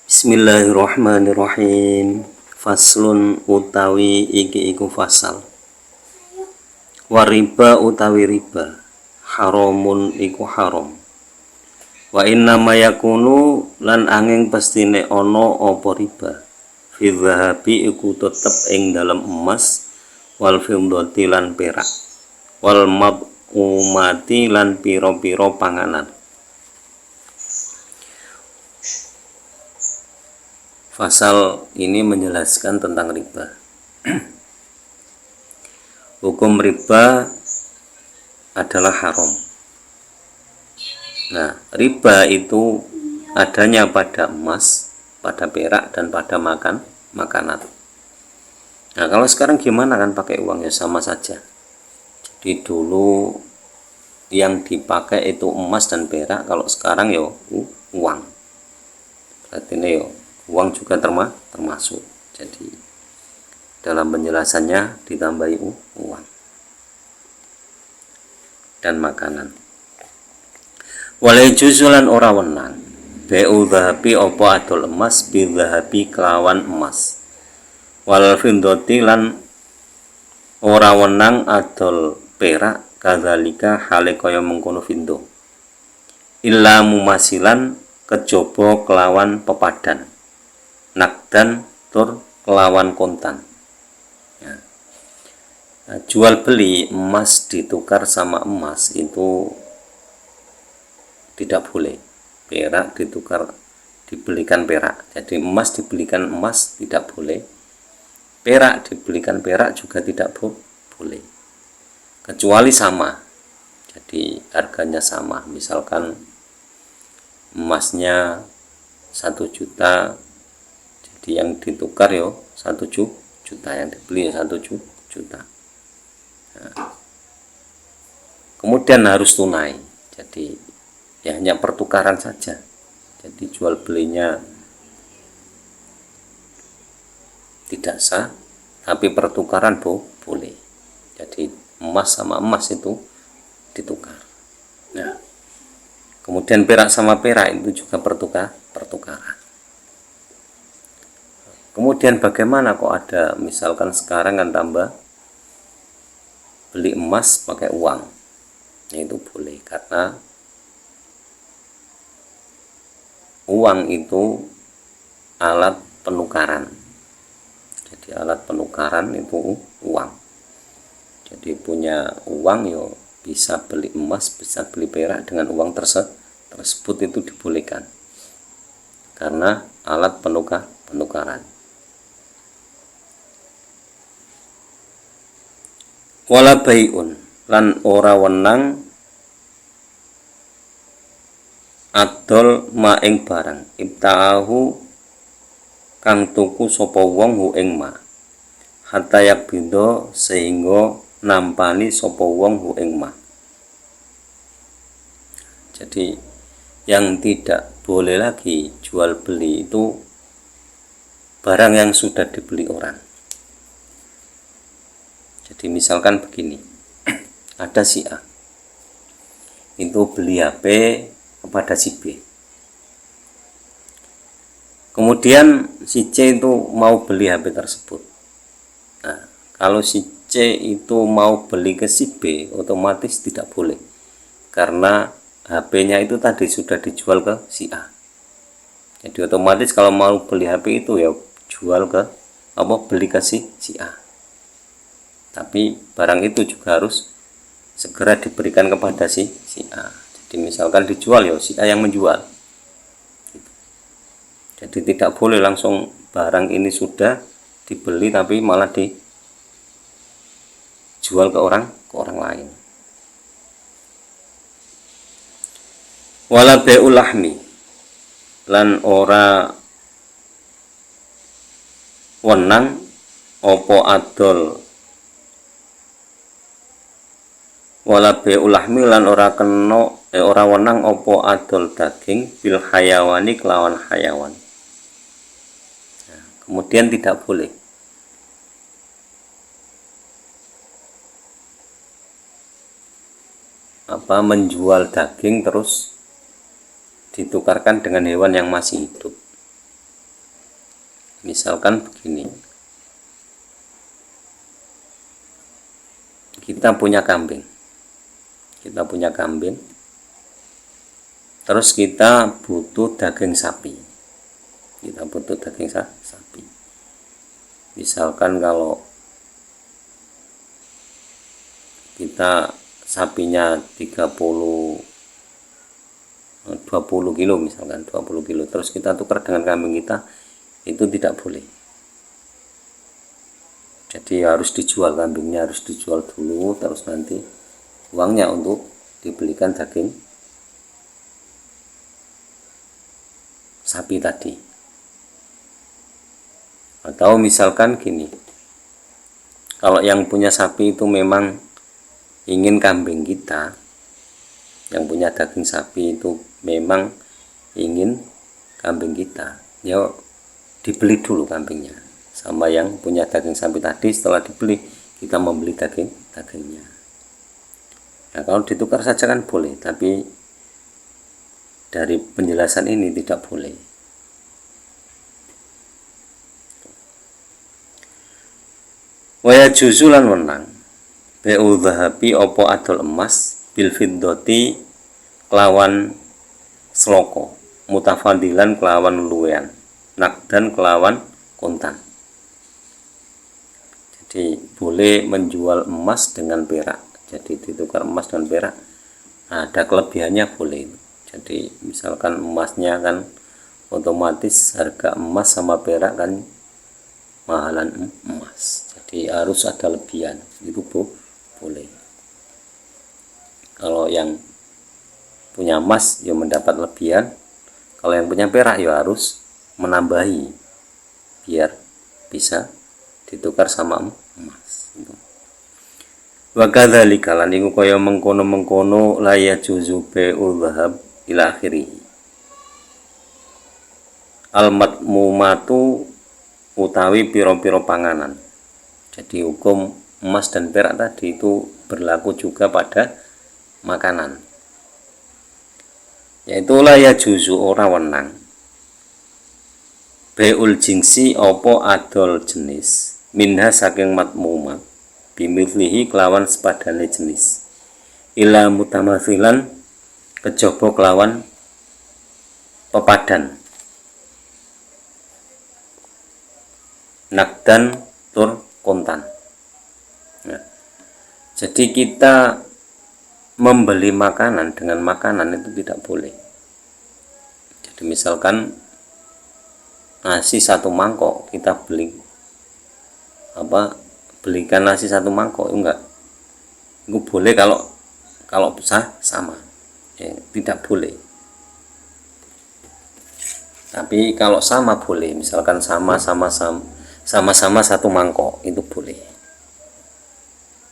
Bismillahirrahmanirrahim. Faslun utawi iki iku fasal. Wariba utawi riba haramun iku haram. Wa inna mayakunu lan angin pastine ono apa riba. Fi dhahabi iku tetep ing dalam emas, wal fiddati lan perak, wal mab'umati lan piro-piro panganan. Pasal ini menjelaskan tentang riba. Hukum riba adalah haram. Nah, riba itu adanya pada emas, pada perak, dan pada makanan. Nah, kalau sekarang gimana kan pakai uang ya sama saja. Jadi dulu yang dipakai itu emas dan perak, kalau sekarang ya uang. Berarti ini ya uang juga termasuk. Jadi dalam penjelasannya ditambahi uang dan makanan. Walai juzulan ora wenang beu dhahabi opo adol emas bi dhahabi kelawan emas, wal fiddati lan ora wenang adol perak kadzalika hale kaya mengkono findo, illa mumasilan kejaba kelawan pepadan, nakdan tur kelawan kontan. Ya. Nah, jual beli emas ditukar sama emas itu tidak boleh. Perak ditukar dibelikan perak. Jadi emas dibelikan emas tidak boleh. Perak dibelikan perak juga tidak boleh. Kecuali sama. Jadi harganya sama. Misalkan emasnya 1 juta, jadi yang ditukar yo 1 juta, yang dibeli 1 juta. Nah, kemudian harus tunai, jadi ya hanya pertukaran saja. Jadi jual belinya tidak sah, tapi pertukaran boleh. Jadi emas sama emas itu ditukar. Nah, kemudian perak sama perak itu juga pertukaran. Kemudian bagaimana kok ada, misalkan sekarang kan tambah beli emas pakai uang, ya itu boleh, karena uang itu alat penukaran. Jadi alat penukaran itu uang. Jadi punya uang yo bisa beli emas, bisa beli perak dengan uang tersebut itu dibolehkan, karena alat penukaran. Wala bai'un lan ora wenang adol ma ing barang ibta'ahu kang tuku sapa wong hu ing ma, hatta yakbido sehingga nampani sapa wong hu ing ma. Jadi yang tidak boleh lagi jual beli itu barang yang sudah dibeli orang. Jadi misalkan begini, ada si A itu beli HP kepada si B, kemudian si C itu mau beli HP tersebut. Nah, kalau si C itu mau beli ke si B, otomatis tidak boleh, karena HP-nya itu tadi sudah dijual ke si A. Jadi otomatis kalau mau beli HP itu ya jual ke beli ke si A. Tapi barang itu juga harus segera diberikan kepada si A. Jadi misalkan dijual ya si A yang menjual. Jadi tidak boleh langsung barang ini sudah dibeli tapi malah dijual ke orang lain. Wala bai'ul lahmi lan ora wenang opo adol wala bai'ul lahmi lan ora wenang opo adol daging bil hayawani kelawan hayawan. Nah, kemudian tidak boleh menjual daging terus ditukarkan dengan hewan yang masih hidup. misalkan begini, kita punya kambing, terus kita butuh daging sapi, misalkan kalau kita sapinya 20 kilo, misalkan 20 kilo, terus kita tukar dengan kambing kita, itu tidak boleh. Jadi harus dijual, kambingnya harus dijual dulu, terus nanti uangnya untuk dibelikan daging sapi tadi. Atau misalkan gini, kalau yang punya sapi itu memang ingin kambing kita, yang punya daging sapi itu memang ingin kambing kita, ya dibeli dulu kambingnya sama yang punya daging sapi tadi. Setelah dibeli, kita membeli dagingnya. Ya, kalau ditukar saja kan boleh, tapi dari penjelasan ini tidak boleh. Waya juzulan menang beu dhahabi opo adol emas bil fiddoti kelawan sloko, mutafadilan kelawan luwean, nakdan kelawan kontan. Jadi boleh menjual emas dengan perak, jadi ditukar emas dengan perak. Nah, ada kelebihannya boleh. Jadi misalkan emasnya kan otomatis harga emas sama perak kan mahalan emas, jadi harus ada lebihan, itu boleh. Kalau yang punya emas ya mendapat lebihan, kalau yang punya perak ya harus menambahi biar bisa ditukar sama emas. Wa kadzalika lan iku kaya mengkono-mengkono la yajuzu bai'ul dhahab ila akhirih. Al matmumatu utawi piro-piro panganan. Jadi hukum emas dan perak tadi itu berlaku juga pada makanan. Yaitu la yajuzu ora wenang bai'ul jinsi opo adol jenis minha saking matmumat bimithlihi kelawan sepadane jenis ila mutamathilan kejaba kelawan pepadan nakdan tur kontan. Nah, jadi kita membeli makanan dengan makanan itu tidak boleh. Jadi misalkan nasi satu mangkok, kita belikan nasi satu mangkok, enggak, itu boleh kalau sama, ya, tidak boleh. Tapi kalau sama boleh, misalkan sama-sama satu mangkok itu boleh.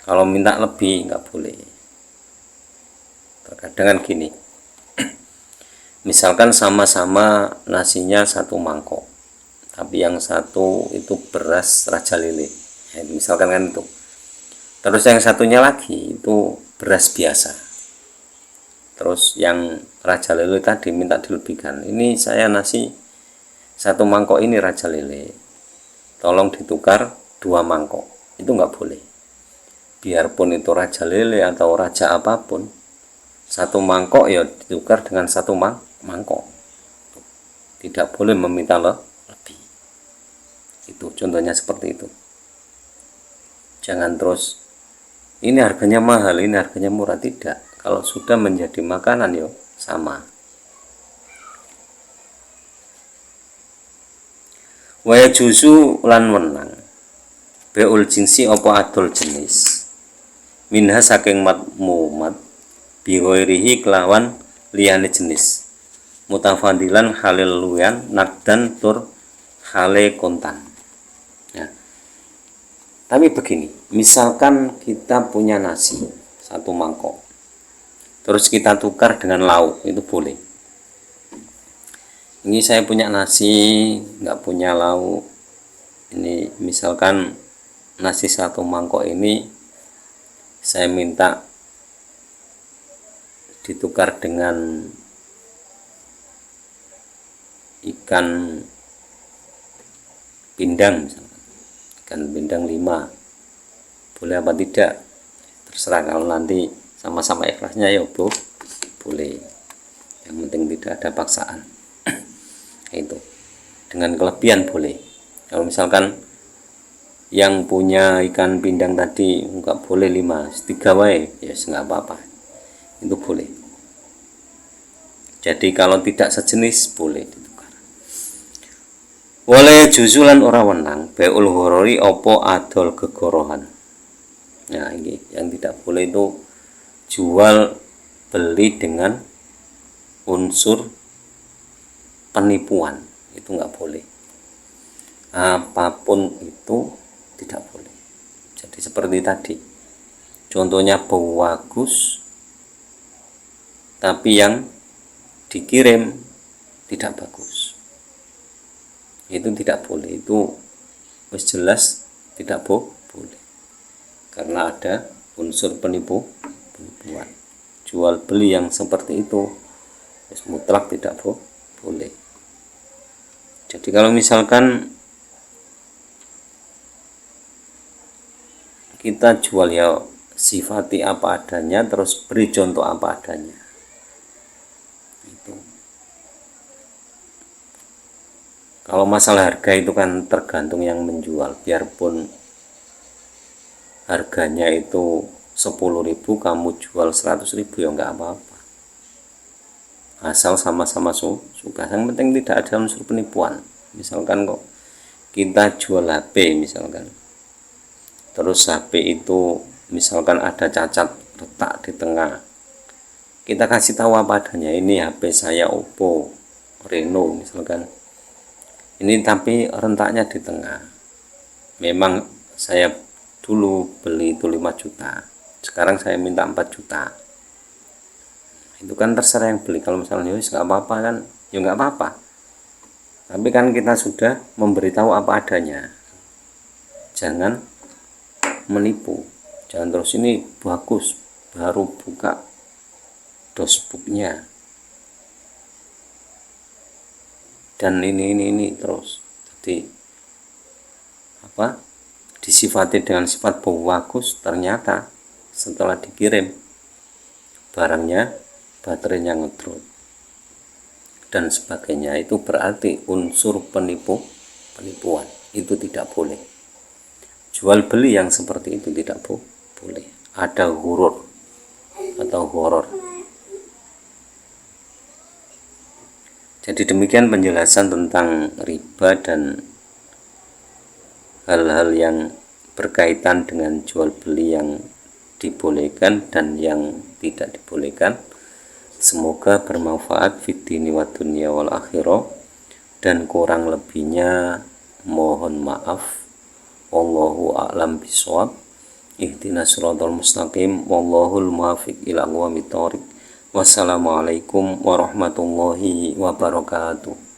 Kalau minta lebih enggak boleh. Terkadang gini, misalkan sama-sama nasinya satu mangkok, tapi yang satu itu beras raja lele, ya, misalkan kan itu, terus yang satunya lagi itu beras biasa, terus yang raja lele tadi minta dilebihkan, ini saya nasi satu mangkok ini raja lele, tolong ditukar 2 mangkok, itu nggak boleh. Biarpun itu raja lele atau raja apapun, satu mangkok ya ditukar dengan satu mangkok, tidak boleh meminta lebih. Itu contohnya seperti itu. Jangan terus ini harganya mahal, ini harganya murah, tidak. Kalau sudah menjadi makanan ya sama. Waya juzu lan wenang beul jinsi opo adol jenis minha saking matmumat bihoirihi kelawan liyane jenis mutafadilan halil luyan nakdan tur hale kontan. Ya. Tapi begini, misalkan kita punya nasi satu mangkok, terus kita tukar dengan lauk, itu boleh. Ini saya punya nasi, nggak punya lauk. Ini misalkan nasi satu mangkok ini saya minta ditukar dengan ikan pindang misalkan, ikan pindang 5, boleh apa tidak terserah. Kalau nanti sama-sama ikhlasnya ya boleh, yang penting tidak ada paksaan. Itu dengan kelebihan boleh. Kalau misalkan yang punya ikan pindang tadi enggak boleh 5, 3 wae, ya yes, enggak apa-apa, itu boleh. Jadi kalau tidak sejenis boleh ditukar. Boleh juzulan ora wenang beul horori opo adol gegorohan. Nah ini yang tidak boleh itu jual beli dengan unsur penipuan, itu nggak boleh. Apapun itu tidak boleh. Jadi seperti tadi contohnya bagus tapi yang dikirim tidak bagus, itu tidak boleh. Itu wis jelas tidak boleh, karena ada unsur penipuan. Jual beli yang seperti itu wis mutlak tidak boleh. Jadi kalau misalkan kita jual ya sifati apa adanya, terus beri contoh apa adanya. Itu. Kalau masalah harga itu kan tergantung yang menjual. Biarpun harganya itu 10.000, kamu jual 100.000 ya nggak apa-apa, asal sama-sama suka. Yang penting tidak ada unsur penipuan. Misalkan kok kita jual HP misalkan, terus HP itu misalkan ada cacat retak di tengah, kita kasih tahu apa adanya, ini HP saya Oppo Reno misalkan, ini tapi rentaknya di tengah, memang saya dulu beli itu 5 juta, sekarang saya minta 4 juta. Itu kan terserah yang beli. Kalau misalnya ya nggak apa-apa kan, ya nggak apa-apa, tapi kan kita sudah memberitahu apa adanya, jangan menipu. Jangan terus ini bagus baru buka dosbooknya dan ini terus, jadi apa, disifati dengan sifat bagus, ternyata setelah dikirim barangnya baterainya ngedrop dan sebagainya. Itu berarti unsur penipuan, itu tidak boleh. Jual beli yang seperti itu tidak boleh, ada ghurur atau horor. Jadi demikian penjelasan tentang riba dan hal-hal yang berkaitan dengan jual beli yang dibolehkan dan yang tidak dibolehkan. Semoga bermanfaat fid dini wa dunya wal akhirah, dan kurang lebihnya mohon maaf. Wallahu a'lam bishawab. Ihdinas siratal mustaqim, wallahul muwaffiq ila aqwamit thoriq. Wassalamualaikum warahmatullahi wabarakatuh.